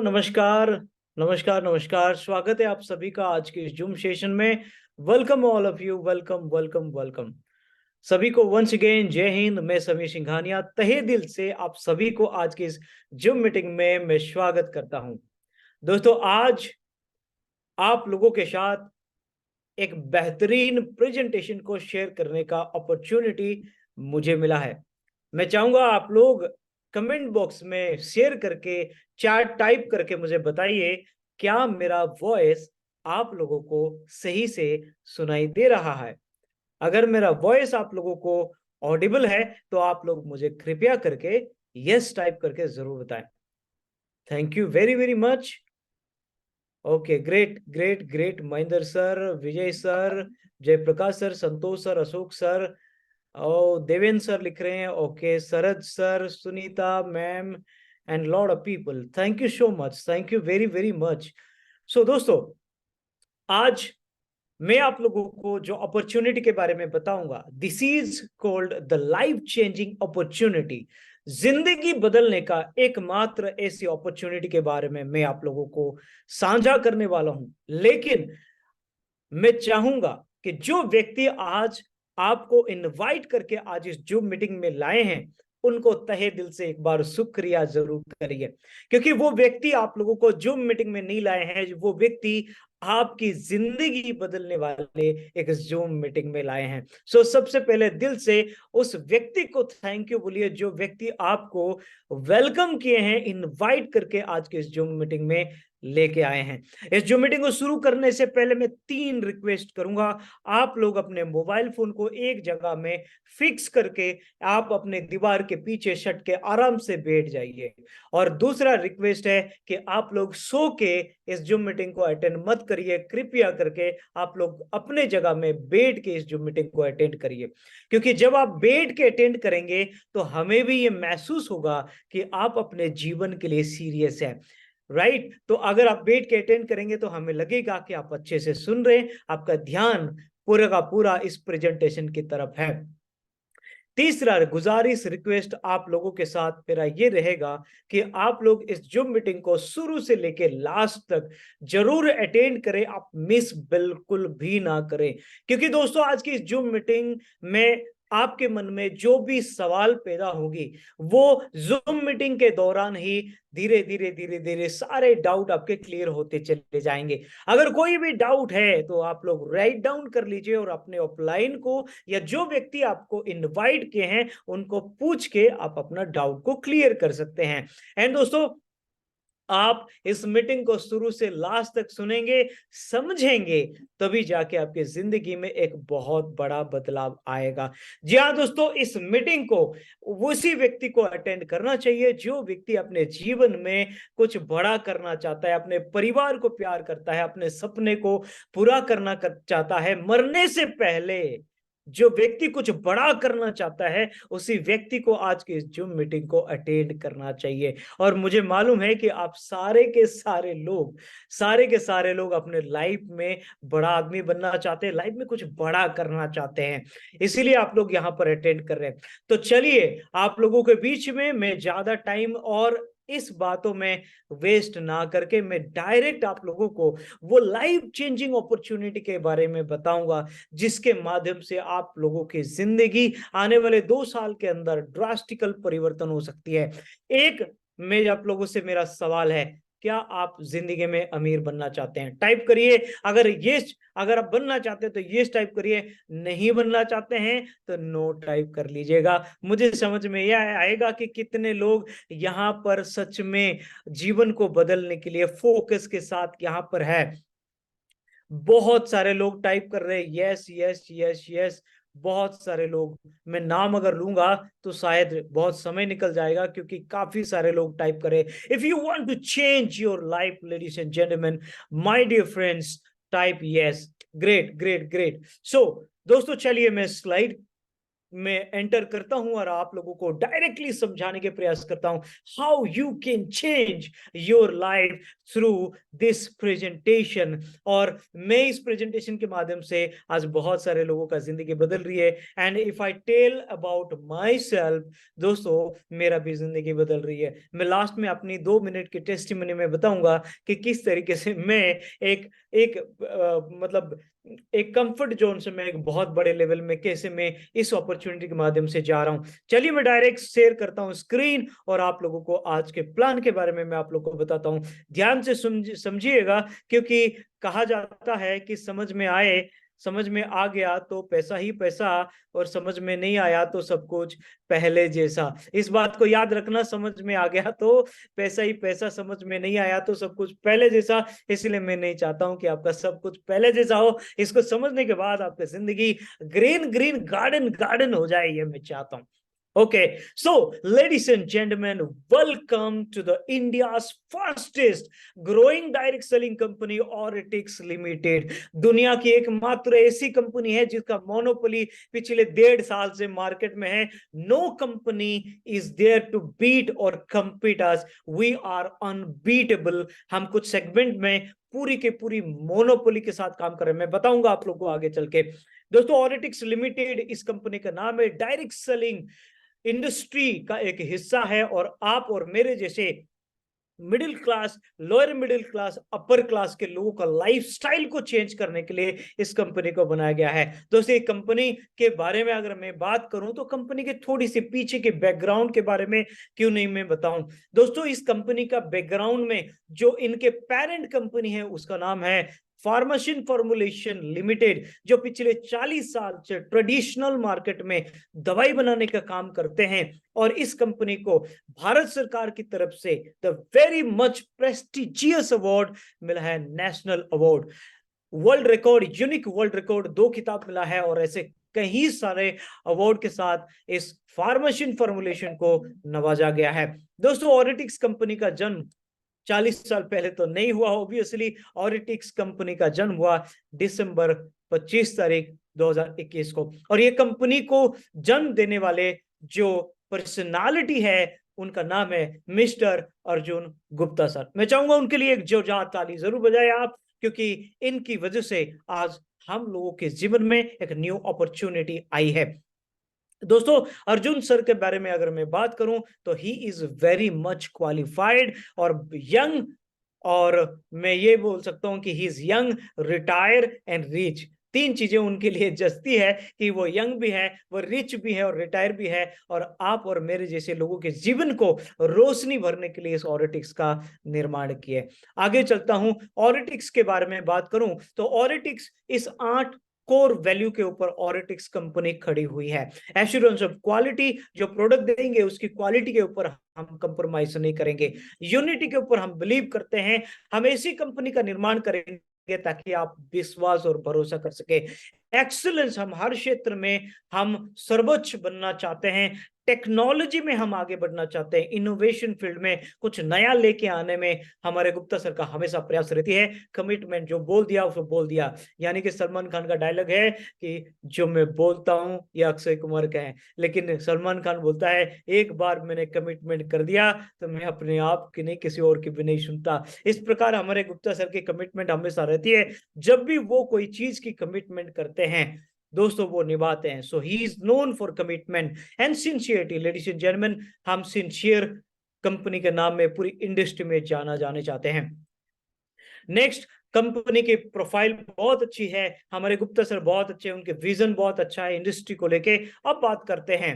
नमस्कार, नमस्कार, नमस्कार। स्वागत है आप सभी का आज के इस जूम सेशन में। Welcome all of you, welcome, welcome, welcome. सभी को वंस अगेन जय हिंद। मैं समीर सिंघानिया तहे दिल से आप सभी को आज की इस जूम मीटिंग में मैं स्वागत करता हूं। दोस्तों, आज आप लोगों के साथ एक बेहतरीन प्रेजेंटेशन को शेयर करने का अपॉर्चुनिटी मुझे मिला है। मैं चाहूंगा आप लोग कमेंट बॉक्स में शेयर करके, चैट टाइप करके मुझे बताइए, क्या मेरा वॉइस आप लोगों को सही से सुनाई दे रहा है। अगर मेरा वॉइस आप लोगों को ऑडिबल है तो आप लोग मुझे कृपया करके यस टाइप करके जरूर बताएं। Thank you very very much. Okay, great great great. Mahendra sir, Vijay sir, Jayprakash sir, Santosh sir, Ashok sir, oh Devendra sir लिख रहे हैं। Okay, Sharad sir, Sunita ma'am and lot of people, thank you so much, thank you very very much. So दोस्तों, आज मैं आप लोगों को जो अपॉर्चुनिटी के बारे में बताऊंगा, this is called the life changing opportunity. जिंदगी बदलने का एकमात्र ऐसी अपॉर्चुनिटी के बारे में मैं आप लोगों को साझा करने वाला हूं। लेकिन मैं चाहूंगा कि जो व्यक्ति आज आपको इनवाइट करके आज इस जूम मीटिंग में लाए हैं, उनको तहे दिल से एक बार शुक्रिया जरूर करिए, क्योंकि वो व्यक्ति आप लोगों को जूम मीटिंग में नहीं लाए हैं, वो व्यक्ति आपकी जिंदगी बदलने वाले एक जूम मीटिंग में लाए हैं। सो सबसे पहले दिल से उस व्यक्ति को थैंक यू बोलिए, जो व्यक्ति आपको वेलकम किए हैं, इनवाइट करके आज के इस जूम मीटिंग में लेके आए हैं। इस जूम मीटिंग को शुरू करने से पहले मैं 3 रिक्वेस्ट करूंगा। आप लोग अपने मोबाइल फोन को एक जगह में फिक्स करके आप अपने दीवार के पीछे सट के आराम से बैठ जाइए। और दूसरा रिक्वेस्ट है कि आप लोग सो के इस जूम मीटिंग को अटेंड मत करिए। कृपया करके आप लोग अपने जगह में बैठ के इस जूम मीटिंग को अटेंड करिए, क्योंकि जब आप बैठ के अटेंड करेंगे तो हमें भी ये महसूस होगा कि आप अपने जीवन के लिए सीरियस हैं। राइट? तो अगर आप बैठ के अटेंड करेंगे तो हमें लगेगा कि आप अच्छे से सुन रहे हैं, आपका ध्यान पूरा का पूरा इस प्रेजेंटेशन की तरफ है। तीसरा गुजारिश, रिक्वेस्ट आप लोगों के साथ मेरा ये रहेगा कि आप लोग इस जूम मीटिंग को शुरू से लेके लास्ट तक जरूर अटेंड करें, आप मिस बिल्कुल भी ना करें। क्योंकि दोस्तों, आज की इस जूम मीटिंग में आपके मन में जो भी सवाल पैदा होगी, वो जूम मीटिंग के दौरान ही धीरे धीरे धीरे धीरे सारे डाउट आपके क्लियर होते चले जाएंगे। अगर कोई भी डाउट है तो आप लोग राइट डाउन कर लीजिए और अपने ऑफलाइन को या जो व्यक्ति आपको इनवाइट किए हैं उनको पूछ के आप अपना डाउट को क्लियर कर सकते हैं। एंड दोस्तों, आप इस मीटिंग को शुरू से लास्ट तक सुनेंगे, समझेंगे, तभी जाके आपकी जिंदगी में एक बहुत बड़ा बदलाव आएगा। जी हाँ दोस्तों, इस मीटिंग को उसी व्यक्ति को अटेंड करना चाहिए जो व्यक्ति अपने जीवन में कुछ बड़ा करना चाहता है, अपने परिवार को प्यार करता है, अपने सपने को पूरा करना चाहता है। मरने से पहले जो व्यक्ति कुछ बड़ा करना चाहता है, उसी व्यक्ति को आज की इस जूम मीटिंग को अटेंड करना चाहिए। और मुझे मालूम है कि आप सारे के सारे लोग अपने लाइफ में बड़ा आदमी बनना चाहते हैं, लाइफ में कुछ बड़ा करना चाहते हैं, इसीलिए आप लोग यहाँ पर अटेंड कर रहे हैं। तो चलिए, आप लोगों के बीच में मैं ज्यादा टाइम और इस बातों में वेस्ट ना करके मैं डायरेक्ट आप लोगों को वो लाइफ चेंजिंग अपॉर्चुनिटी के बारे में बताऊंगा, जिसके माध्यम से आप लोगों की जिंदगी आने वाले 2 साल के अंदर ड्रास्टिकल परिवर्तन हो सकती है। एक मैं आप लोगों से मेरा सवाल है, क्या आप जिंदगी में अमीर बनना चाहते हैं? टाइप करिए। अगर आप बनना चाहते हैं तो यस टाइप करिए, नहीं बनना चाहते हैं तो नो टाइप कर लीजिएगा। मुझे समझ में यह आएगा कि कितने लोग यहाँ पर सच में जीवन को बदलने के लिए फोकस के साथ यहाँ पर है। बहुत सारे लोग टाइप कर रहे हैं यस यस यस यस, बहुत सारे लोग। मैं नाम अगर लूंगा तो शायद बहुत समय निकल जाएगा, क्योंकि काफी सारे लोग टाइप कर रहे हैं। If you want to change your life ladies and gentleman, my dear friends, type yes. Great great great. So दोस्तों, चलिए मैं स्लाइड मैं एंटर करता हूं और आप लोगों को डायरेक्टली समझाने के प्रयास करता हूं how you can change your life through this presentation. और मैं इस प्रेजेंटेशन के माध्यम से आज बहुत सारे लोगों का जिंदगी बदल रही है। And if I tell about myself, दोस्तों मेरा भी जिंदगी बदल रही है। मैं लास्ट में अपनी 2 मिनट की टेस्टिमनी में बताऊंगा कि किस तरीके से मैं एक एक मतलब एक कंफर्ट जोन से मैं एक बहुत बड़े लेवल में कैसे मैं इस अपॉर्चुनिटी के माध्यम से जा रहा हूं। चलिए मैं डायरेक्ट शेयर करता हूं स्क्रीन और आप लोगों को आज के प्लान के बारे में मैं आप लोगों को बताता हूं। ध्यान से समझिएगा, क्योंकि कहा जाता है कि समझ में आ गया तो पैसा ही पैसा, और समझ में नहीं आया तो सब कुछ पहले जैसा। इस बात को याद रखना, समझ में आ गया तो पैसा ही पैसा, समझ में नहीं आया तो सब कुछ पहले जैसा। इसलिए मैं नहीं चाहता हूं कि आपका सब कुछ पहले जैसा हो। इसको समझने के बाद आपकी जिंदगी ग्रीन ग्रीन गार्डन गार्डन हो जाए, ये मैं चाहता हूं। Okay, so ladies and gentlemen, welcome to the India's fastest growing direct selling company Oretix Limited। दुनिया की एकमात्र ऐसी कंपनी है जिसका मोनोपोली पिछले 1.5 साल से मार्केट में है। No company is there to beat और compete us। We are unbeatable. हम कुछ सेगमेंट में पूरी के पूरी मोनोपोली के साथ काम कर रहे हैं। मैं बताऊंगा आप लोगों को आगे चल के। दोस्तों, ऑरिटिक्स लिमिटेड इस कंपनी का नाम है। डायरेक्ट सेलिंग इंडस्ट्री का एक हिस्सा है, और आप और मेरे जैसे middle class, lower middle class, upper class के लोगों का लाइफस्टाइल को चेंज करने के लिए इस कंपनी को बनाया गया है। दोस्तों, ये कंपनी के बारे में अगर मैं बात करूं तो कंपनी के थोड़ी सी पीछे के बैकग्राउंड के बारे में क्यों नहीं मैं बताऊं। दोस्तों, इस कंपनी का बैकग्राउंड में जो इनके पेरेंट कंपनी है उसका नाम है फार्मासिन फॉर्मुलेशन लिमिटेड, जो पिछले 40 साल से ट्रेडिशनल मार्केट में दवाई बनाने का काम करते हैं। और इस कंपनी को भारत सरकार की तरफ से the very much prestigious award मिला है, national award, world record, unique world record 2 खिताब मिला है। और ऐसे कई सारे अवार्ड के साथ इस फार्मासिन फॉर्मुलेशन को नवाजा गया है। दोस्तों, ऑरिटिक्स कंपनी का जन्म 40 साल पहले तो नहीं हुआ ऑब्वियसली। ऑरिटिक्स कंपनी का जन्म हुआ दिसंबर 25 तारीख 2021 को। और ये कंपनी को जन्म देने वाले जो पर्सनालिटी है उनका नाम है मिस्टर अर्जुन गुप्ता सर। मैं चाहूंगा उनके लिए एक जोरदार ताली जरूर बजाएं आप, क्योंकि इनकी वजह से आज हम लोगों के जीवन में एक न्यू अपॉर्चुनिटी आई है। दोस्तों, अर्जुन सर के बारे में अगर मैं बात करूं तो he is very much qualified और यंग, और मैं ये बोल सकता हूं कि he is young, retire and rich. 3 चीजें उनके लिए जस्ती है कि वो यंग भी है, वो रिच भी है और रिटायर भी है। और आप और मेरे जैसे लोगों के जीवन को रोशनी भरने के लिए इस ऑरिटिक्स का निर्माण किया। आगे चलता हूं, ऑरिटिक्स के बारे में बात करूं तो ऑरिटिक्स इस 8 कोर वैल्यू के ऊपर ऑरिटिक्स कंपनी खड़ी हुई है। एश्योरेंस ऑफ क्वालिटी, जो प्रोडक्ट देंगे उसकी क्वालिटी के ऊपर हम कंप्रोमाइज नहीं करेंगे। यूनिटी के ऊपर हम बिलीव करते हैं। हम ऐसी कंपनी का निर्माण करेंगे ताकि आप विश्वास और भरोसा कर सके। एक्सीलेंस, हम हर क्षेत्र में हम सर्वोच्च बनना चाहते हैं। टेक्नोलॉजी में हम आगे बढ़ना चाहते हैं। इनोवेशन फील्ड में कुछ नया लेके आने में हमारे गुप्ता सर का हमेशा प्रयास रहती है। कमिटमेंट, जो बोल दिया उसको बोल दिया। यानी कि सलमान खान का डायलॉग है कि जो मैं बोलता हूं ये अक्षय कुमार का है, लेकिन सलमान खान बोलता है एक बार मैंने कमिटमेंट कर दिया तो मैं अपने आप की नहीं किसी और की भी नहीं सुनता। इस प्रकार हमारे गुप्ता सर की कमिटमेंट हमेशा रहती है। जब भी वो कोई चीज की कमिटमेंट करते हैं दोस्तों वो निभाते हैं। So he is known for commitment and sincerity. Ladies and gentleman, हम सिंसियर कंपनी के नाम में पूरी इंडस्ट्री में जाने चाहते हैं। नेक्स्ट, कंपनी की प्रोफाइल बहुत अच्छी है, हमारे गुप्ता सर बहुत अच्छे हैं, उनके विजन बहुत अच्छा है इंडस्ट्री को लेके। अब बात करते हैं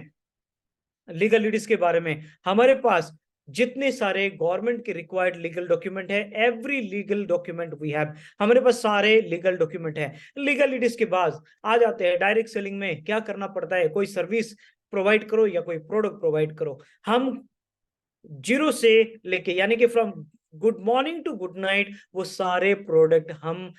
लीगलिटीज के बारे में। हमारे पास जितने सारे गवर्नमेंट के रिक्वायर्ड लीगल डॉक्यूमेंट है, every legal document we have, हमारे पास सारे लीगल डॉक्यूमेंट है। लीगलिटीज के बाद आ जाते हैं डायरेक्ट सेलिंग में क्या करना पड़ता है। कोई सर्विस प्रोवाइड करो या कोई प्रोडक्ट प्रोवाइड करो, हम जीरो से लेके यानी कि from good morning to good night वो सारे प्रोडक्ट हम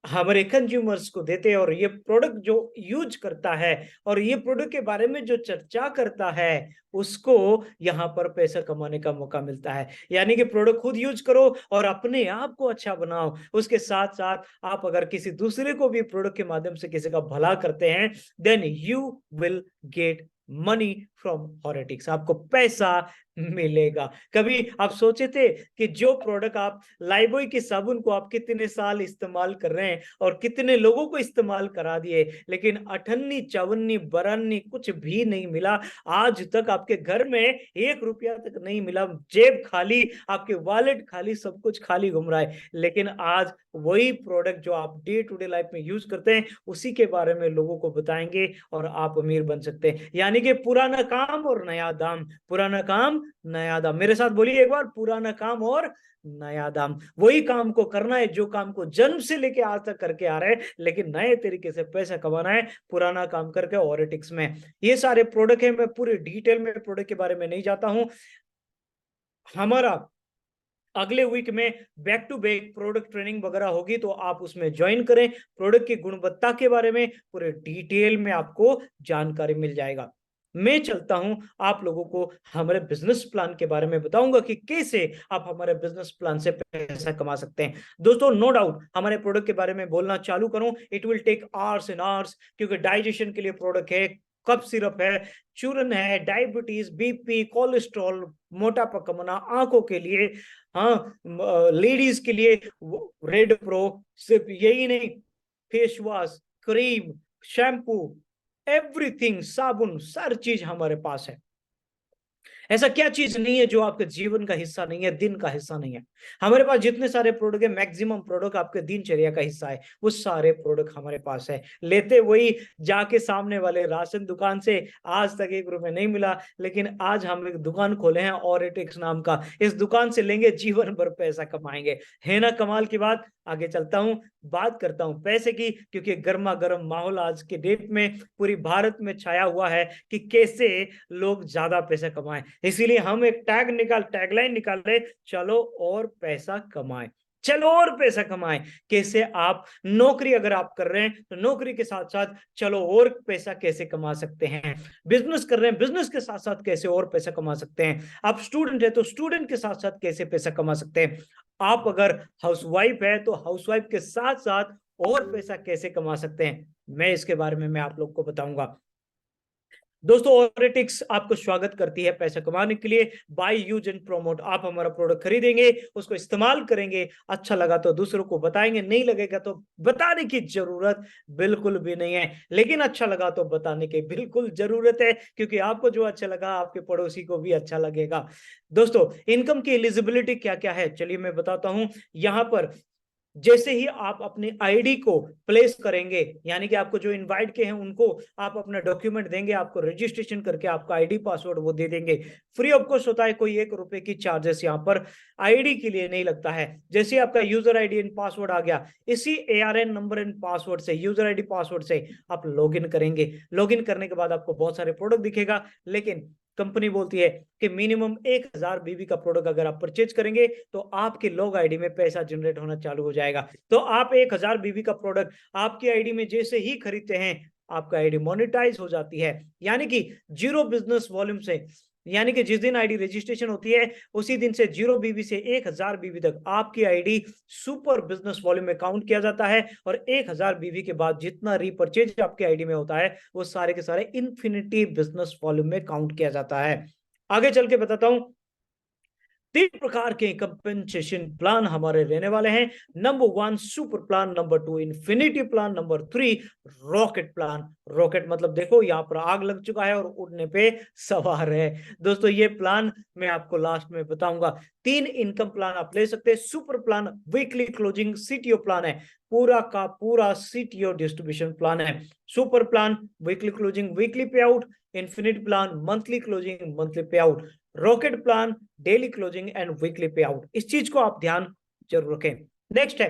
हमारे कंज्यूमर्स को देते हैं, और ये प्रोडक्ट जो यूज करता है और ये प्रोडक्ट के बारे में जो चर्चा करता है उसको यहाँ पर पैसा कमाने का मौका मिलता है। यानी कि प्रोडक्ट खुद यूज करो और अपने आप को अच्छा बनाओ, उसके साथ साथ आप अगर किसी दूसरे को भी प्रोडक्ट के माध्यम से किसी का भला करते हैं, then you will get money from Horatics, आपको पैसा मिलेगा। कभी आप सोचे थे कि जो प्रोडक्ट आप लाइबॉय की साबुन को आप कितने साल इस्तेमाल कर रहे हैं और कितने लोगों को इस्तेमाल करा दिए, लेकिन अठन्नी चवन्नी बरान्नी कुछ भी नहीं मिला, आज तक आपके घर में 1 रुपया तक नहीं मिला, जेब खाली, आपके वॉलेट खाली, सब कुछ खाली घूम रहा है। लेकिन आज वही प्रोडक्ट जो आप डे टू डे लाइफ में यूज करते हैं उसी के बारे में लोगों को बताएंगे और आप अमीर बन सकते हैं। यानी कि पुराना काम और नया दाम, पुराना काम नया दाम। मेरे साथ बोलिए एक बार, पुराना काम और नया दाम। वही काम को करना है जो काम को जन्म से लेके आज तक करके आ रहे हैं, लेकिन नए तरीके से पैसा कमाना है पुराना काम करके ऑरेटिक्स में। ये सारे प्रोडक्ट है, मैं पूरे डिटेल में प्रोडक्ट के बारे में नहीं जाता हूं। हमारा अगले वीक में back to back product training वगैरह होगी, तो आप उसमें ज्वाइन करें। प्रोडक्ट की गुणवत्ता के बारे में पूरे डिटेल में आपको जानकारी मिल जाएगा। मैं चलता हूं, आप लोगों को हमारे बिजनेस प्लान के बारे में बताऊंगा कि कैसे आप हमारे बिजनेस प्लान से पैसा कमा सकते हैं। दोस्तों, नो डाउट हमारे प्रोडक्ट के बारे में बोलना चालू करूं, it will take hours and hours, क्योंकि डाइजेशन के लिए प्रोडक्ट है, कफ सिरप है, चूरन है, डायबिटीज, बीपी, कोलेस्ट्रॉल, मोटापा कमाना, आंखों के लिए, हाँ, लेडीज के लिए रेड प्रो, सिर्फ यही नहीं, face wash, cream, shampoo, everything, साबुन, सारी चीज हमारे पास है। ऐसा क्या चीज नहीं है जो आपके जीवन का हिस्सा नहीं है, दिन का हिस्सा नहीं है। हमारे पास जितने सारे प्रोडक्ट है, मैक्सिमम प्रोडक्ट आपके दिनचर्या का हिस्सा है, वो सारे प्रोडक्ट हमारे पास है। लेते वही जाके सामने वाले राशन दुकान से, आज तक 1 रुपए नहीं मिला, लेकिन आज हम एक दुकान खोले हैं ऑरेटिक्स नाम का, इस दुकान से लेंगे, जीवन भर पैसा कमाएंगे। है ना कमाल की बात। आगे चलता हूं, बात करता हूं पैसे की, क्योंकि गर्मा गर्म माहौल आज के डेट में पूरी भारत में छाया हुआ है कि कैसे लोग ज्यादा पैसा कमाएं। इसीलिए हम एक टैगलाइन निकाले, चलो और पैसा कमाएं, चलो और पैसा कमाएं। कैसे आप नौकरी अगर आप कर रहे हैं तो नौकरी के साथ साथ चलो और पैसा कैसे कमा सकते हैं। बिजनेस कर रहे हैं, बिजनेस के साथ साथ कैसे और पैसा कमा सकते हैं। आप स्टूडेंट है तो स्टूडेंट के साथ साथ कैसे पैसा कमा सकते हैं। आप अगर हाउसवाइफ है तो हाउसवाइफ के साथ साथ और पैसा कैसे कमा सकते हैं, मैं इसके बारे में मैं आप लोग को बताऊंगा। दोस्तों, ऑरेटिक्स आपको स्वागत करती है पैसा कमाने के लिए। बाय यूज एंड प्रोमोट, आप हमारा प्रोडक्ट खरीदेंगे, उसको इस्तेमाल करेंगे, अच्छा लगा तो दूसरों को बताएंगे, नहीं लगेगा तो बताने की जरूरत बिल्कुल भी नहीं है, लेकिन अच्छा लगा तो बताने की बिल्कुल जरूरत है, क्योंकि आपको जो अच्छा लगा आपके पड़ोसी को भी अच्छा लगेगा। दोस्तों, इनकम की एलिजिबिलिटी क्या क्या है, चलिए मैं बताता हूं। यहां पर जैसे ही आप अपनी आईडी को प्लेस करेंगे, यानी कि आपको जो इनवाइट के हैं उनको आप अपना डॉक्यूमेंट देंगे, आपको रजिस्ट्रेशन करके आपका आईडी पासवर्ड वो दे देंगे। फ्री ऑफ कॉस्ट होता है, कोई 1 रुपए की चार्जेस यहाँ पर आईडी के लिए नहीं लगता है। जैसे ही आपका यूजर आईडी एंड पासवर्ड आ गया, इसी ARN नंबर एंड पासवर्ड से, यूजर आईडी पासवर्ड से आप लॉगिन करेंगे। लॉगिन करने के बाद आपको बहुत सारे प्रोडक्ट दिखेगा, लेकिन कंपनी बोलती है कि मिनिमम 1000 बीबी का प्रोडक्ट अगर आप परचेज करेंगे तो आपके लॉग आईडी में पैसा जनरेट होना चालू हो जाएगा। तो आप 1000 बीबी का प्रोडक्ट आपकी आईडी में जैसे ही खरीदते हैं, आपका आईडी मोनेटाइज हो जाती है, यानी कि जीरो बिजनेस वॉल्यूम से, यानी कि जिस दिन आईडी रजिस्ट्रेशन होती है उसी दिन से 0 बीबी से 1000 बीबी तक आपकी आईडी सुपर बिजनेस वॉल्यूम में काउंट किया जाता है। और 1000 बीबी के बाद जितना रीपरचेज आपकी आईडी में होता है वो सारे के सारे इन्फिनिटी बिजनेस वॉल्यूम में काउंट किया जाता है। आगे चल के बताता हूं, 3 प्रकार के कंपेंसेशन प्लान हमारे रहने वाले हैं। Number 1 super plan, number 2 infinity plan, number 3 rocket plan. Rocket मतलब देखो यहाँ पर आग लग चुका है और उड़ने पे सवार है। दोस्तों, ये प्लान मैं आपको लास्ट में बताऊंगा। 3 इनकम प्लान आप ले सकते हैं। Super plan weekly closing CTO plan है, पूरा का पूरा CTO डिस्ट्रीब्यूशन प्लान है। Super plan weekly closing weekly pay out, infinite plan monthly closing monthly pay out, rocket plan daily closing and weekly pay out. इस चीज को आप ध्यान जरूर रखें। नेक्स्ट है,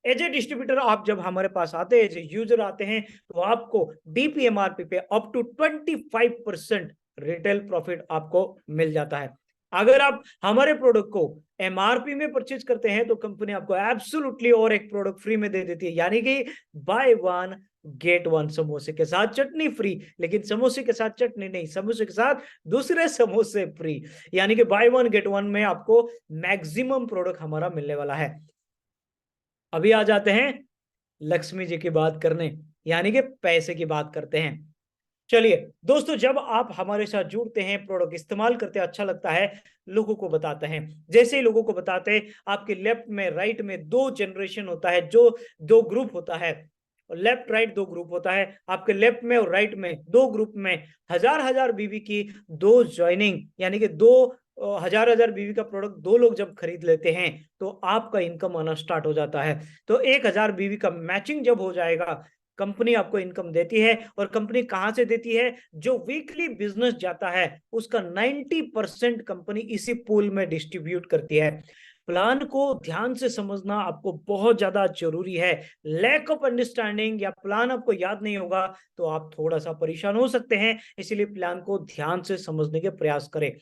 एज ए डिस्ट्रीब्यूटर आप जब हमारे पास आते हैं, एज ए यूजर आते हैं, तो आपको DPMRP पे अप टू 25% रिटेल प्रॉफिट आपको मिल जाता है। अगर आप हमारे प्रोडक्ट को एमआरपी में परचेज करते हैं तो कंपनी आपको एब्सोल्युटली और एक प्रोडक्ट फ्री में दे देती है, यानी कि बाय वन गेट वन, समोसे के साथ चटनी फ्री। लेकिन समोसे के साथ चटनी नहीं, समोसे के साथ दूसरे समोसे फ्री, यानी कि बाय वन गेट वन में आपको मैक्सिमम प्रोडक्ट हमारा मिलने वाला है। अभी आ जाते हैं लक्ष्मी जी की बात करने, यानी कि पैसे की बात करते हैं। चलिए दोस्तों, जब आप हमारे साथ जुड़ते हैं, प्रोडक्ट इस्तेमाल करते हैं, अच्छा लगता है, लोगों को बताते हैं। जैसे ही लोगों को बताते हैं, आपके लेफ्ट में राइट में दो जनरेशन होता है, जो दो ग्रुप होता है, लेफ्ट राइट दो ग्रुप होता है। आपके लेफ्ट में और राइट में दो ग्रुप में हजार हजार बीवी की दो ज्वाइनिंग, यानी कि दो हजार हजार बीवी का प्रोडक्ट दो लोग जब खरीद लेते हैं तो आपका इनकम आना स्टार्ट हो जाता है। तो 1000 बीवी का मैचिंग जब हो जाएगा, कंपनी आपको इनकम देती है। और कंपनी कहां से देती है? जो वीकली बिजनेस जाता है उसका 90% कंपनी इसी पूल में डिस्ट्रीब्यूट करती है। प्लान को ध्यान से समझना आपको बहुत ज्यादा जरूरी है। लैक ऑफ अंडरस्टैंडिंग या प्लान आपको याद नहीं होगा तो आप थोड़ा सा परेशान हो सकते हैं, इसलिए प्लान को ध्यान से समझने के प्रयास करें।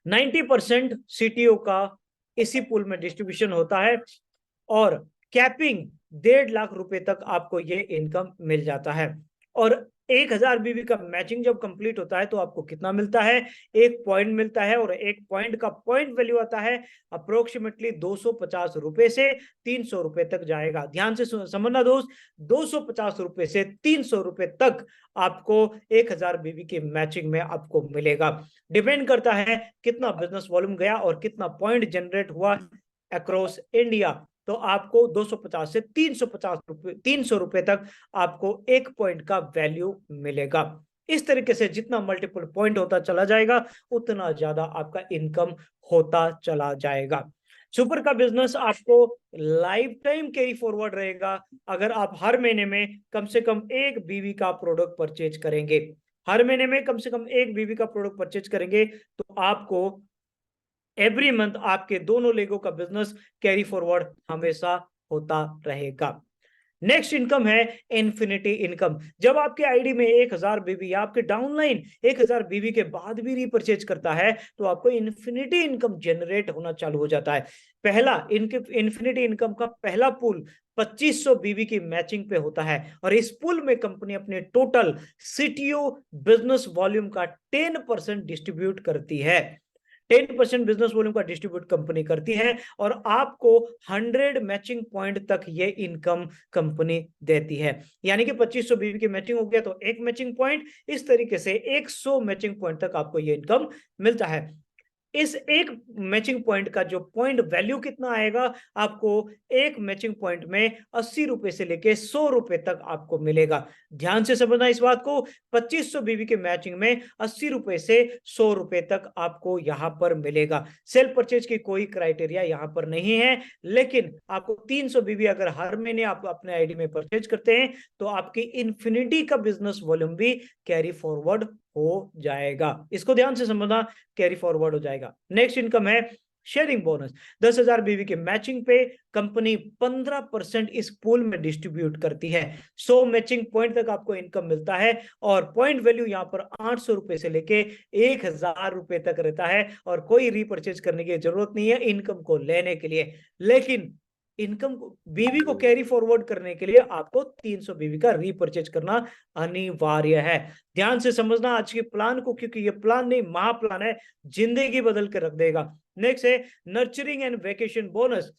90% सीटीओ का इसी पूल में डिस्ट्रीब्यूशन होता है और कैपिंग 1.5 लाख रुपए तक आपको ये इनकम मिल जाता है। और 1000 बीवी का मैचिंग जब कंप्लीट होता है तो आपको कितना मिलता है? एक पॉइंट मिलता है, और एक पॉइंट का पॉइंट वैल्यू आता है अप्रोक्सीमेटली 250 रुपए से 300 रुपए तक जाएगा। ध्यान से समझना दोस्त, 250 रुपए से 300 रुपए तक आपको 1000 बीवी की मैचिंग में आपको मिलेगा। डिपेंड करता है कितना बिजनेस वॉल्यूम गया और कितना पॉइंट जनरेट हुआ अक्रॉस इंडिया। तो आपको 250 से 300 रुपए तक आपको एक पॉइंट का वैल्यू मिलेगा। इस तरीके से जितना मल्टीपल पॉइंट होता चला जाएगा उतना ज्यादा आपका इनकम होता चला जाएगा। सुपर का बिजनेस आपको लाइफ टाइम कैरी फॉरवर्ड रहेगा अगर आप हर महीने में कम से कम एक बीवी का प्रोडक्ट परचेज करेंगे। हर महीने में कम से कम एक बीवी का प्रोडक्ट परचेज करेंगे तो आपको एवरी मंथ आपके दोनों लेगों का बिजनेस कैरी फॉरवर्ड हमेशा होता रहेगा। नेक्स्ट इनकम है इन्फिनिटी इनकम। जब आपके आईडी में 1000 बीवी या आपके डाउनलाइन 1000 बीवी के बाद भी रीपरचेज करता है तो आपको इन्फिनिटी इनकम जनरेट होना चालू हो जाता है। पहला इन्फिनिटी इनकम का पहला पूल 2500 बीवी की मैचिंग पे होता है, और इस पूल में कंपनी अपने टोटल सीटीओ बिजनेस वॉल्यूम का 10% डिस्ट्रीब्यूट करती है। 10% बिजनेस वॉल्यूम का डिस्ट्रीब्यूट कंपनी करती है, और आपको 100 मैचिंग पॉइंट तक ये इनकम कंपनी देती है। यानी कि 2500 बीवी की मैचिंग हो गया तो एक मैचिंग पॉइंट, इस तरीके से 100 मैचिंग पॉइंट तक आपको ये इनकम मिलता है। इस एक मैचिंग पॉइंट का जो पॉइंट वैल्यू कितना आएगा, आपको एक मैचिंग पॉइंट में 80 रुपए से लेके 100 रुपए तक आपको मिलेगा। ध्यान से समझना इस बात को, 2500 बीवी के मैचिंग में 80 रुपए से 100 रुपए तक आपको यहां पर मिलेगा। सेल्फ परचेज की कोई क्राइटेरिया यहां पर नहीं है, लेकिन आपको 300 बीवी अगर हर महीने आप अपने आईडी में परचेज करते हैं तो आपकी इन्फिनिटी का बिजनेस वॉल्यूम भी कैरी फॉरवर्ड हो जाएगा। इसको ध्यान से समझना, कैरी फॉरवर्ड हो जाएगा। नेक्स्ट इनकम है शेयरिंग बोनस। 10,000 बीवी के मैचिंग पे कंपनी 15% इस पूल में डिस्ट्रीब्यूट करती है। 100 मैचिंग पॉइंट तक आपको इनकम मिलता है, और पॉइंट वैल्यू यहां पर 800 रुपए से लेके 1000 रुपए तक रहता है, और कोई रीपरचेज करने की जरूरत नहीं है इनकम को लेने के लिए। लेकिन इनकम बीवी को कैरी फॉरवर्ड करने के लिए आपको 300 बीवी का रीपरचेज करना अनिवार्य है। ध्यान से समझना आज के प्लान को, क्योंकि ये प्लान नहीं महा प्लान है, जिंदगी बदल के रख देगा। नेक्स्ट है नर्चरिंग एंड वेकेशन बोनस।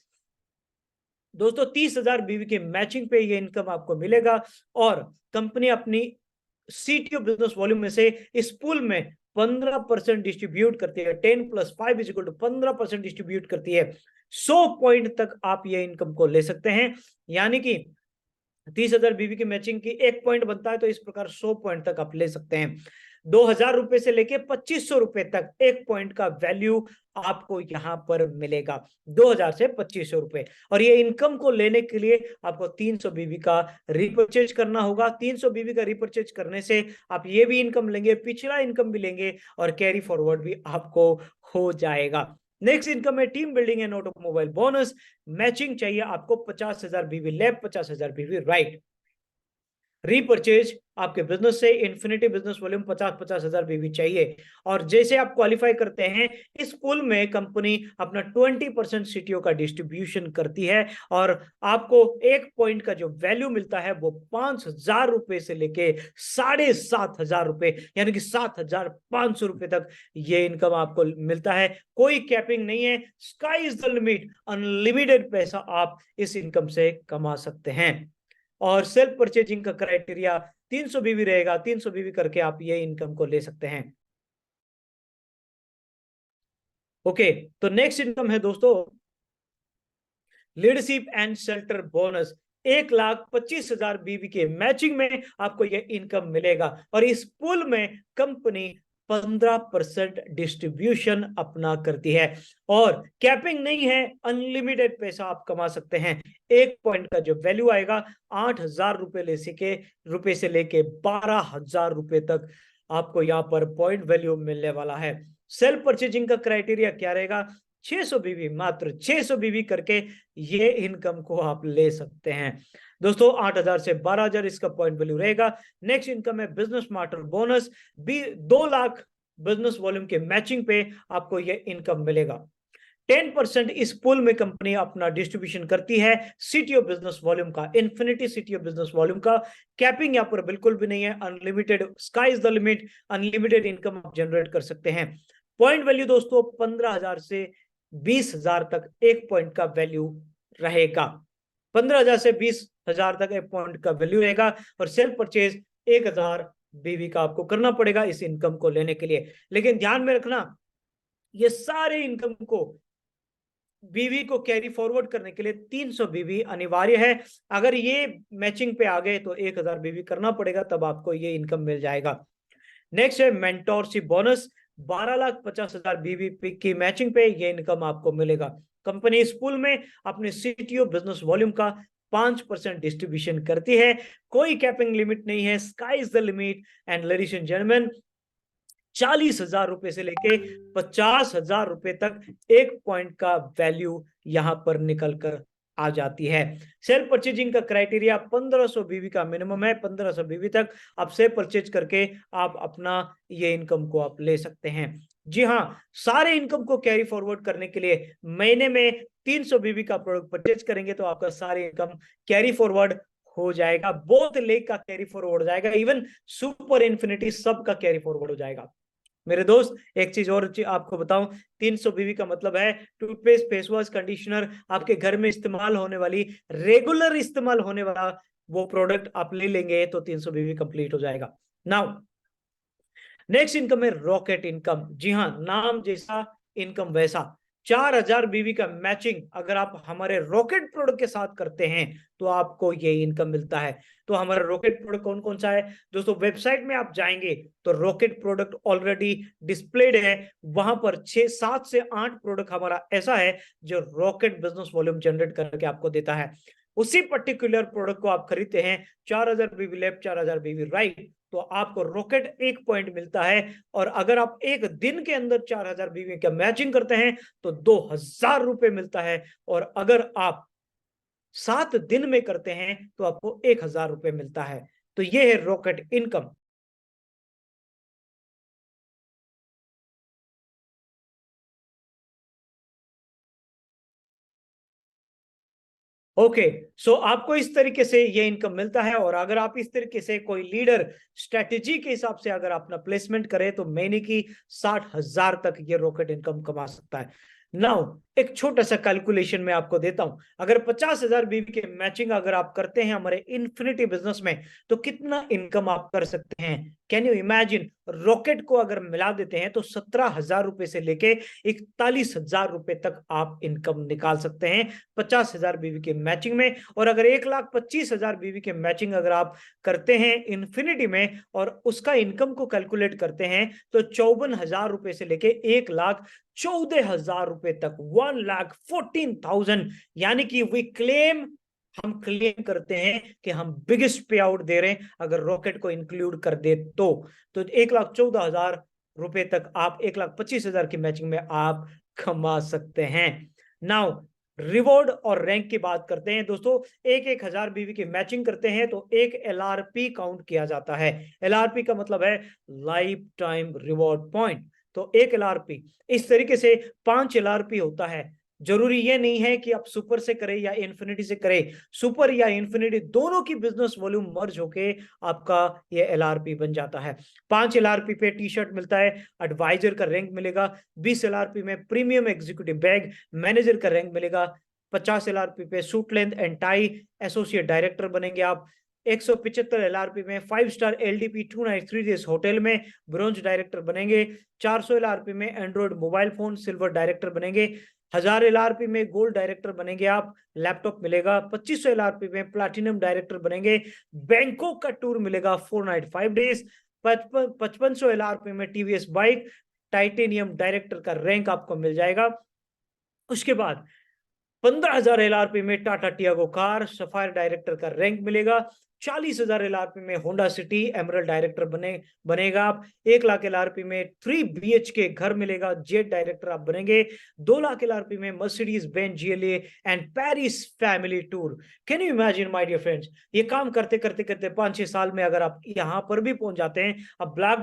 दोस्तों 30,000 बीवी के मैचिंग पे ये इनकम आपको मिलेगा, और कंपनी अपनी सीटीओ बिजनेस वॉल्यूम में से इस पूल में 15% डिस्ट्रीब्यूट करती है। 10 + 5 = 15% डिस्ट्रीब्यूट करती है। 100 पॉइंट तक आप ये इनकम को ले सकते हैं, यानी कि 30,000 बीवी की मैचिंग की एक पॉइंट बनता है तो इस प्रकार 100 पॉइंट तक आप ले सकते हैं। 2000 रुपए से लेके 2500 रुपए तक एक पॉइंट का वैल्यू आपको यहां पर मिलेगा, 2000 से 2500 रुपए। और ये इनकम को लेने के लिए आपको 300 बीवी का रिपर्चेज करना होगा। 300 बीवी का रिपर्चेज करने से आप ये भी इनकम लेंगे, पिछला इनकम भी लेंगे, और कैरी फॉरवर्ड भी आपको हो जाएगा। नेक्स्ट इनकम है team building and automobile bonus. Matching चाहिए आपको 50,000 बीवी लेफ्ट, 50,000 बीवी राइट। रीपरचेज आपके बिजनेस से इन्फिनिटी बिजनेस वॉल्यूम 50,000 बीवी चाहिए। और जैसे आप क्वालिफाई करते हैं, इस पूल में कंपनी अपना 20% सीटीओ का डिस्ट्रीब्यूशन करती है और आपको एक पॉइंट का जो वैल्यू मिलता है वो 5,000 रुपए से लेके 7,500 रुपए यानी कि 7,500 रुपए तक ये इनकम आपको मिलता है। कोई कैपिंग नहीं है, sky is the limit, unlimited पैसा आप इस इनकम से कमा सकते हैं। और सेल्फ परचेजिंग का क्राइटेरिया 300 बीवी रहेगा, 300 बीवी करके आप ये इनकम को ले सकते हैं। ओके, तो नेक्स्ट इनकम है दोस्तों लीडरशिप एंड शेल्टर बोनस। 1,25,000 बीवी के मैचिंग में आपको यह इनकम मिलेगा और इस पूल में कंपनी 15% डिस्ट्रीब्यूशन अपना करती है और कैपिंग नहीं है, अनलिमिटेड पैसा आप कमा सकते हैं। एक पॉइंट का जो वैल्यू आएगा 8,000 रुपए से लेके 12,000 रुपए तक आपको यहाँ पर पॉइंट वैल्यू मिलने वाला है। सेल्फ परचेजिंग का क्राइटेरिया क्या रहेगा? 600 बीवी, मात्र 600 बीवी करके ये इनकम को आप ले सकते हैं दोस्तों। 8,000 से 12,000 इसका पॉइंट वैल्यू रहेगा। नेक्स्ट इनकम है business smarter bonus. 2 lakh business volume के मैचिंग पे आपको ये इनकम मिलेगा। 10% इस पूल में कंपनी अपना डिस्ट्रीब्यूशन करती है सीटीओ बिजनेस वॉल्यूम का, इन्फिनिटी सीटीओ बिजनेस वॉल्यूम का। कैपिंग यहाँ पर बिल्कुल भी नहीं है, unlimited, sky is the limit, unlimited income आप जनरेट कर सकते हैं। पॉइंट वैल्यू दोस्तों 15,000 से 20,000 तक एक पॉइंट का वैल्यू रहेगा। 15,000 से 20,000 तक एक पॉइंट का वैल्यू रहेगा और सेल्फ परचेज 1,000 बीवी का आपको करना पड़ेगा इस इनकम को लेने के लिए। लेकिन ध्यान में रखना, ये सारे इनकम को बीवी को कैरी फॉरवर्ड करने के लिए 300 बीवी अनिवार्य है। अगर ये मैचिंग पे आ गए तो 1,000 बीवी करना पड़ेगा, तब आपको ये इनकम मिल जाएगा। नेक्स्ट है मेंटोरशिप बोनस। 12,50,000 बीवी की मैचिंग पे ये इनकम आपको मिलेगा। कंपनी इस पूल में अपने सीटीओ बिजनेस वॉल्यूम का 5% डिस्ट्रीब्यूशन करती है। कोई कैपिंग लिमिट नहीं है, sky is the limit. And ladies and gentleman, 40,000 रुपए से लेके 50,000 रुपए तक एक पॉइंट का वैल्यू यहां पर निकल कर आ जाती है। सेल्फ परचेजिंग का क्राइटेरिया 1500 बीवी का मिनिमम है। 1500 बीवी तक आप सेल्फ परचेज करके आप अपना ये इनकम को आप ले सकते हैं। जी हाँ, सारे इनकम को कैरी फॉरवर्ड करने के लिए महीने में 300 बीवी का प्रोडक्ट परचेज करेंगे तो आपका सारे इनकम कैरी फॉरवर्ड हो जाएगा। बोथ लेग का कैरी फॉरवर्ड हो जाएगा, इवन सुपर इन्फिनिटी सब का कैरी फॉरवर्ड हो जाएगा। मेरे दोस्त एक चीज और आपको बताऊं, 300 बीवी का मतलब है टूथपेस्ट, फेस वॉश, कंडीशनर, आपके घर में इस्तेमाल होने वाली, रेगुलर इस्तेमाल होने वाला वो प्रोडक्ट आप ले लेंगे तो 300 बीवी कंप्लीट हो जाएगा। नाउ नेक्स्ट इनकम है रॉकेट इनकम। जी हाँ, नाम जैसा इनकम वैसा। 4,000 बीवी का मैचिंग अगर आप हमारे रॉकेट प्रोडक्ट के साथ करते हैं तो आपको ये इनकम मिलता है। तो हमारा रॉकेट प्रोडक्ट कौन कौन सा है दोस्तों? वेबसाइट में आप जाएंगे तो रॉकेट प्रोडक्ट ऑलरेडी डिस्प्लेड है। वहां पर 7 से 8 प्रोडक्ट हमारा ऐसा है जो रॉकेट बिजनेस वॉल्यूम जनरेट करके आपको देता है। उसी पर्टिकुलर प्रोडक्ट को आप खरीदते हैं, 4,000 बीवी लेफ्ट, 4,000 बीवी राइट, तो आपको रॉकेट एक पॉइंट मिलता है। और अगर आप एक दिन के अंदर 4,000 बीवी का मैचिंग करते हैं तो 2,000 रुपए मिलता है। और अगर आप 7 दिन में करते हैं तो आपको 1,000 रुपए मिलता है। तो ये है रॉकेट इनकम। ओके, सो आपको इस तरीके से ये इनकम मिलता है। और अगर आप इस तरीके से कोई लीडर स्ट्रेटेजी के हिसाब से अगर अपना प्लेसमेंट करें तो महीने की 60,000 तक ये रॉकेट इनकम कमा सकता है। नाउ एक छोटा सा कैलकुलेशन मैं आपको देता हूं। अगर 50,000 बीवी के मैचिंग अगर आप करते हैं हमारे इन्फिनिटी बिजनेस में तो कितना इनकम आप कर सकते हैं? Can you imagine? रॉकेट को अगर मिला देते हैं तो 17,000 रुपए से लेके 41,000 रुपए तक आप इनकम निकाल सकते हैं 50,000 बीवी के मैचिंग में। और अगर 1,25,000 बीवी के मैचिंग अगर आप करते हैं इन्फिनिटी में और उसका इनकम को कैलकुलेट करते हैं तो 54,000 रुपए से लेके 1,14,000 रुपए तक, 1,14,000, यानी कि हम क्लेम करते हैं कि हम बिगेस्ट पे आउट दे रहे हैं अगर रॉकेट को इंक्लूड कर दे तो 1,14,000 रुपए तक आप 1,25,000 की मैचिंग में आप कमा सकते हैं। नाउ रिवॉर्ड और रैंक की बात करते हैं दोस्तों, एक 1000 बीवी की मैचिंग करते हैं तो एक एलआरपी काउंट किया जाता है। एलआरपी का मतलब है लाइफ टाइम रिवॉर्ड पॉइंट। तो एक एलआरपी, इस तरीके से 5 एलआरपी होता है। जरूरी ये नहीं है कि आप सुपर से करें या इन्फिनिटी से करें, सुपर या इन्फिनिटी दोनों की बिजनेस वॉल्यूम मर्ज होके आपका ये एलआरपी बन जाता है। 5 एलआरपी पे टी शर्ट मिलता है, एडवाइजर का रैंक मिलेगा, 20 एलआरपी में प्रीमियम एग्जीक्यूटिव बैग, मैनेजर का रैंक मिलेगा, 50 एलआरपी पे suit length and tie, associate director बनेंगे आप, 175 एलआरपी में 5 star LDP 2 night 3 days hotel में ब्रॉन्ज डायरेक्टर बनेंगे, 400 एलआरपी में Android mobile phone silver director बनेंगे, 1000 एलआरपी में गोल्ड डायरेक्टर बनेंगे आप, लैपटॉप मिलेगा, 2500 एलआरपी में प्लैटिनम डायरेक्टर बनेंगे, बैंकॉक का टूर मिलेगा 4 नाइट 5 डेज, 5500 एलआरपी में टीवीएस बाइक टाइटेनियम डायरेक्टर का रैंक आपको मिल जाएगा। उसके बाद 15,000 एलआरपी में Tata Tiago car sapphire director का रैंक मिलेगा, 40,000 एलआरपी में होंडा सिटी एमरल्ड डायरेक्टर बनेगा आप, 1 लाख एलआरपी में 3 BHK घर मिलेगा, जेट डायरेक्टर आप बनेंगे, 2 लाख एलआरपी में Mercedes Benz GLA and Paris family tour. Can you imagine my dear friends, ये काम करते करते करते 5-6 साल में अगर आप यहां पर भी पहुंच जाते हैं, आप ब्लैक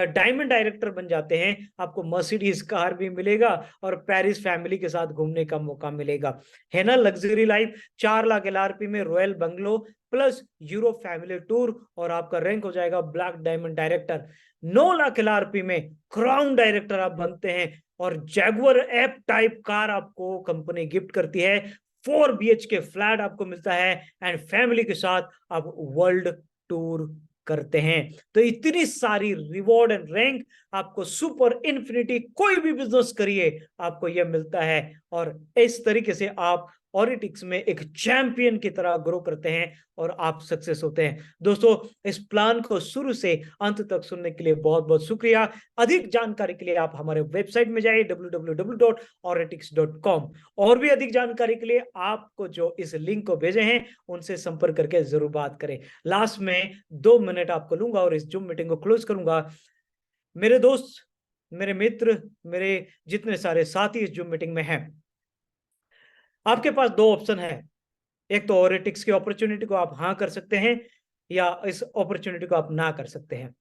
डायमंड डायरेक्टर बन जाते हैं, आपको मर्सिडीज कार भी मिलेगा और पेरिस फैमिली के साथ घूमने का मौका मिलेगा, है ना लग्जरी लाइफ। 4 लाख एलआरपी में royal bungalow plus Europe family tour और आपका रैंक हो जाएगा black diamond director. 9 lakh LRP में क्राउन डायरेक्टर आप बनते हैं और जैगुआर एप टाइप कार आपको कंपनी गिफ्ट करती है, 4 BHK फ्लैट आपको मिलता है एंड फैमिली के साथ आप वर्ल्ड टूर करते हैं। तो इतनी सारी रिवॉर्ड एंड रैंक आपको सुपर इन्फिनिटी कोई भी बिजनेस करिए आपको यह मिलता है और इस तरीके से आप ऑरिटिक्स में एक चैंपियन की तरह ग्रो करते हैं और आप सक्सेस होते हैं। दोस्तों इस प्लान को शुरू से अंत तक सुनने के लिए बहुत बहुत शुक्रिया। अधिक जानकारी के लिए आप हमारे वेबसाइट में जाइए www.oritix.com और भी अधिक जानकारी के लिए आपको जो इस लिंक को भेजे हैं उनसे संपर्क करके जरूर बात करें। लास्ट में 2 मिनट आपको लूंगा और इस जूम मीटिंग को क्लोज करूंगा। मेरे दोस्त, मेरे मित्र, मेरे जितने सारे साथी इस जूम मीटिंग में हैं, आपके पास 2 ऑप्शन है। एक तो ओरेटिक्स की अपॉर्चुनिटी को आप हाँ कर सकते हैं या इस अपॉर्चुनिटी को आप ना कर सकते हैं।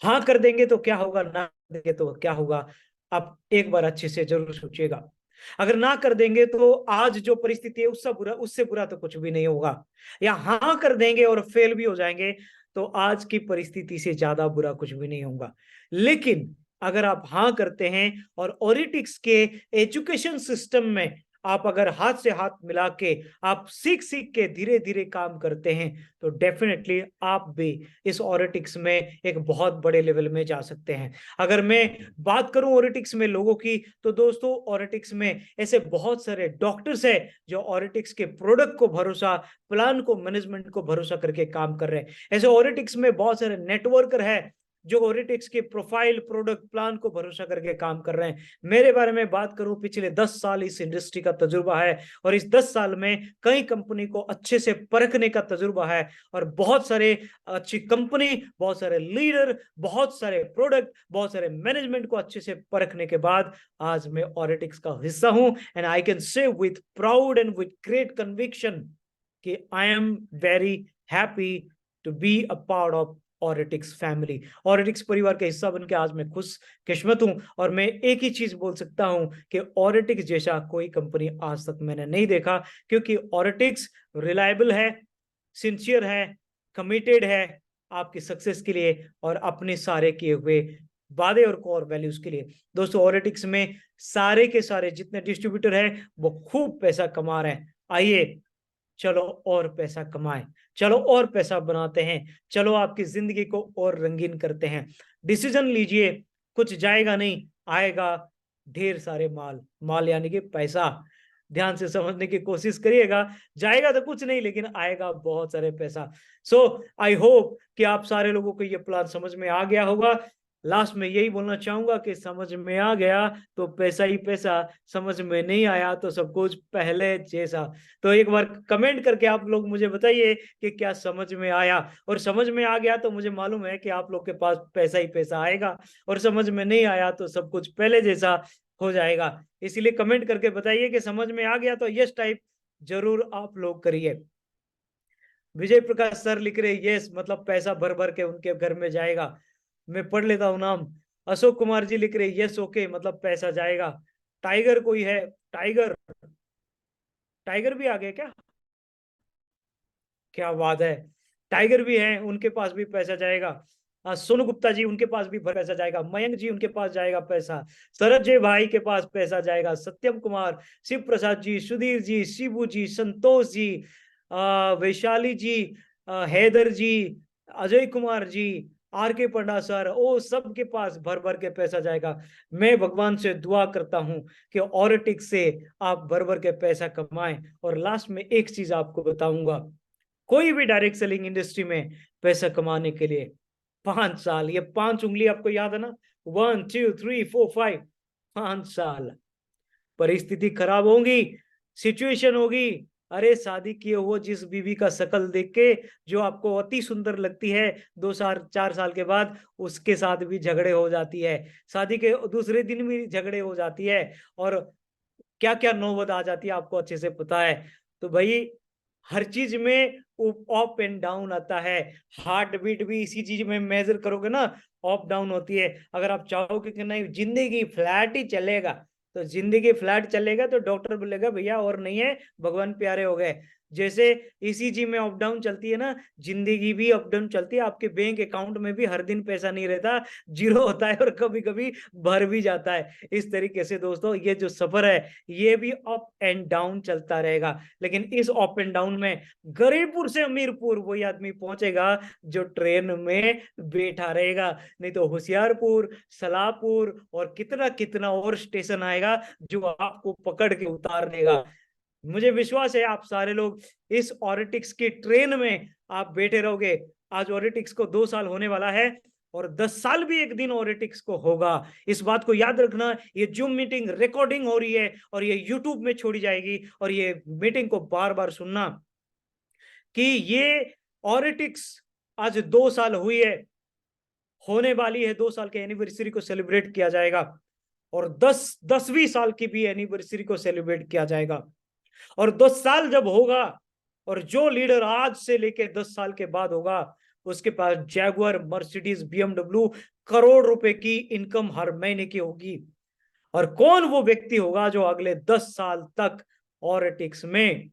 हाँ कर देंगे तो क्या होगा, ना देंगे तो क्या होगा, आप एक बार अच्छे से जरूर सोचिएगा। अगर ना कर देंगे तो आज जो परिस्थिति है उससे बुरा तो कुछ भी नहीं होगा, या हाँ कर देंगे और फेल भी हो जाएंगे तो आज की परिस्थिति से ज्यादा बुरा कुछ भी नहीं होगा। लेकिन अगर आप हाँ करते हैं और ओरिटिक्स के एजुकेशन सिस्टम में आप अगर हाथ से हाथ मिला के आप सीख सीख के धीरे धीरे काम करते हैं तो डेफिनेटली आप भी इस ओरिटिक्स में एक बहुत बड़े लेवल में जा सकते हैं। अगर मैं बात करूं ओरिटिक्स में लोगों की तो दोस्तों ओरिटिक्स में ऐसे बहुत सारे डॉक्टर्स हैं जो ओरिटिक्स के प्रोडक्ट को भरोसा, प्लान को, मैनेजमेंट को भरोसा करके काम कर रहे हैं। ऐसे ओरिटिक्स में बहुत सारे नेटवर्कर हैं जो ओरिटिक्स के प्रोफाइल, प्रोडक्ट, प्लान को भरोसा करके काम कर रहे हैं। मेरे बारे में बात करूं, पिछले 10 साल इस इंडस्ट्री का तजुर्बा है और इस 10 साल में कई कंपनी को अच्छे से परखने का तजुर्बा है और बहुत सारे अच्छी कंपनी, बहुत सारे लीडर, बहुत सारे प्रोडक्ट, बहुत सारे मैनेजमेंट को अच्छे से परखने के बाद आज मैं ओरिटिक्स का हिस्सा हूं and I can say with proud and with great conviction कि I am very happy to be a part of Oritics family. Oritics परिवार का हिस्सा बनकर आज मैं खुश किस्मत हूं और मैं एक ही चीज बोल सकता हूं कि ओरिटिक्स जैसा कोई कंपनी आज तक मैंने नहीं देखा, क्योंकि ओरिटिक्स रिलायबल है, सिंसियर है, कमिटेड है आपकी सक्सेस के लिए और अपने सारे किए हुए वादे और कोर वैल्यूज के लिए। दोस्तों ओरिटिक्स में सारे के सारे जितने डिस्ट्रीब्यूटर हैं वो खूब पैसा कमा रहे हैं। आइए चलो और पैसा कमाएं, चलो और पैसा बनाते हैं, चलो आपकी जिंदगी को और रंगीन करते हैं। डिसीजन लीजिए, कुछ जाएगा नहीं, आएगा ढेर सारे माल, माल यानी कि पैसा। ध्यान से समझने की कोशिश करिएगा, जाएगा तो कुछ नहीं लेकिन आएगा बहुत सारे पैसा। सो आई होप कि आप सारे लोगों को ये प्लान समझ में आ गया होगा। लास्ट में यही बोलना चाहूंगा कि समझ में आ गया तो पैसा ही पैसा, समझ में नहीं आया तो सब कुछ पहले जैसा। तो एक बार कमेंट करके आप लोग मुझे बताइए कि क्या समझ में आया, और समझ में आ गया तो मुझे मालूम है कि आप लोग के पास पैसा ही पैसा आएगा, और समझ में नहीं आया तो सब कुछ पहले जैसा। हो जाएगा। इसीलिए कमेंट करके बताइए कि समझ में आ गया तो यस टाइप जरूर आप लोग करिए। विजय प्रकाश सर लिख रहे यस, मतलब पैसा भर भर के उनके घर में जाएगा। मैं पढ़ लेता हूं नाम। अशोक कुमार जी लिख रहे यस ओके, मतलब पैसा जाएगा। टाइगर कोई है? टाइगर, टाइगर भी आ गए क्या? क्या बात है, टाइगर भी हैं, उनके पास भी पैसा जाएगा। सोनू गुप्ता जी, उनके पास भी पैसा जाएगा। मयंक जी, उनके पास जाएगा पैसा। शरद जय भाई के पास पैसा जाएगा। सत्यम कुमार, शिव प्रसाद जी, सुधीर जी, शिबू जी, संतोष जी, वैशाली जी, हैदर जी, अजय कुमार जी, आर के पंडा सर, ओ सबके पास भर भर के पैसा जाएगा। मैं भगवान से दुआ करता हूं कि ऑरिटिक्स से आप भर भर के पैसा कमाएं। और लास्ट में एक चीज आपको बताऊंगा, कोई भी डायरेक्ट सेलिंग इंडस्ट्री में पैसा कमाने के लिए 5 साल, ये 5 उंगली आपको याद है ना, 1 2 3 4 5, 5 साल। परिस्थिति खराब होगी, सिचुएशन होगी। अरे शादी किए हुए जिस बीवी का शकल देख के जो आपको अति सुंदर लगती है, 2 4 साल के बाद उसके साथ भी झगड़े हो जाती है। शादी के दूसरे दिन भी झगड़े हो जाती है। और क्या क्या नौबत आ जाती है आपको अच्छे से पता है। तो भाई हर चीज में अप एंड डाउन आता है। हार्ट बीट भी इसी चीज में मेजर करोगे ना, अप डाउन होती है। अगर आप चाहोगे कि नहीं जिंदगी फ्लैट ही चलेगा, तो जिंदगी फ्लैट चलेगा तो डॉक्टर बोलेगा भैया और नहीं है, भगवान प्यारे हो गए। जैसे ईसीजी में अप डाउन चलती है ना, जिंदगी भी अप डाउन चलती है। आपके बैंक अकाउंट में भी हर दिन पैसा नहीं रहता, जीरो होता है और कभी कभी भर भी जाता है। इस तरीके से दोस्तों ये जो सफर है ये भी अप एंड डाउन चलता रहेगा। लेकिन इस अप एंड डाउन में गरीबपुर से अमीरपुर वही आदमी पहुंचेगा जो ट्रेन में बैठा रहेगा। नहीं तो होशियारपुर, सलाहपुर और कितना कितना और स्टेशन आएगा जो आपको पकड़ के उतार देगा। मुझे विश्वास है आप सारे लोग इस ऑरिटिक्स की ट्रेन में आप बैठे रहोगे। आज ऑरिटिक्स को 2 साल होने वाला है और 10 साल भी एक दिन ऑरिटिक्स को होगा। इस बात को याद रखना, ये जूम मीटिंग रिकॉर्डिंग हो रही है और ये यूट्यूब में छोड़ी जाएगी। और ये मीटिंग को बार बार सुनना कि ये ऑरिटिक्स आज 2 साल हुई है, होने वाली है। 2 साल के एनिवर्सरी को सेलिब्रेट किया जाएगा और 10वीं साल की भी एनिवर्सरी को सेलिब्रेट किया जाएगा। और 10 साल जब होगा और जो लीडर आज से लेके 10 साल के बाद होगा उसके पास जैगुआर, मर्सिडीज, बीएमडब्ल्यू करोड़ रुपए की इनकम हर महीने की होगी। और कौन वो व्यक्ति होगा जो अगले 10 साल तक ऑरिटिक्स में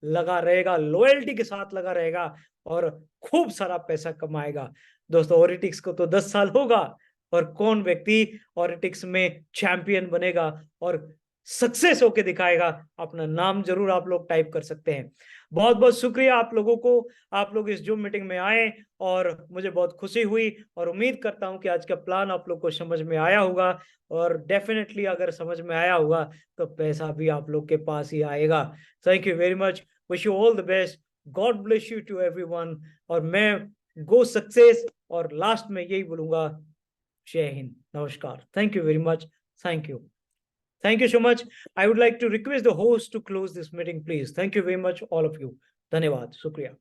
लगा रहेगा, लॉयल्टी के साथ लगा रहेगा और खूब सारा पैसा कमाएगा। दोस्तों ऑरिटिक्स को तो 10 साल होगा और कौन व्यक्ति ऑरिटिक्स में चैंपियन बनेगा और सक्सेस होके दिखाएगा, अपना नाम जरूर आप लोग टाइप कर सकते हैं। बहुत बहुत शुक्रिया आप लोगों को, आप लोग इस जूम मीटिंग में आए और मुझे बहुत खुशी हुई। और उम्मीद करता हूं कि आज का प्लान आप लोग को समझ में आया होगा। और डेफिनेटली अगर समझ में आया होगा तो पैसा भी आप लोग के पास ही आएगा। Thank you very much, wish you all the best, God bless you to everyone. और मैं गो सक्सेस, और लास्ट में यही बोलूंगा, जय हिंद, नमस्कार, thank you very much, thank you, thank you so much. I would like to request the host to close this meeting, please. Thank you very much, all of you. धन्यवाद, शुक्रिया।